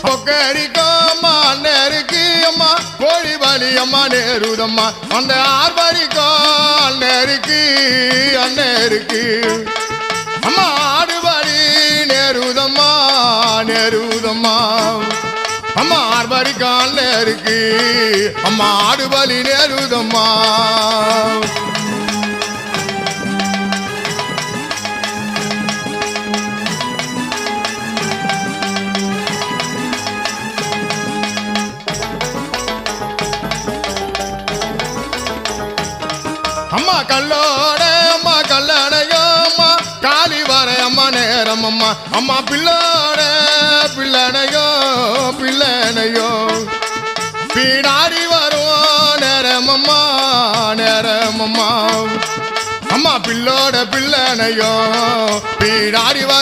பொக்கரிக்கோம்மா நேருக்கு அம்மா கோழி வலி அம்மா நேருதம்மா அந்த ஆர்வரிக்கோ நேருக்கு அந்நேருக்கு அம்மா ஆடு வலி நேருதம்மா நேருதம்மா அம்மா ஆர்வரிக்கால் நேருக்கு அம்மா ஆடு வலி நேருதம்மா அம்மா கல்லோட அம்மா கல்லணையோ அம்மா காலி வர அம்மா நேரம் அம்மா அம்மா பிள்ளோட பிள்ளனையோ பிள்ளனையோ பீடாடி வரும் நேரம் அம்மா நேரம் அம்மா அம்மா பிள்ளோட பிள்ளனையோ பீடாடி வரும்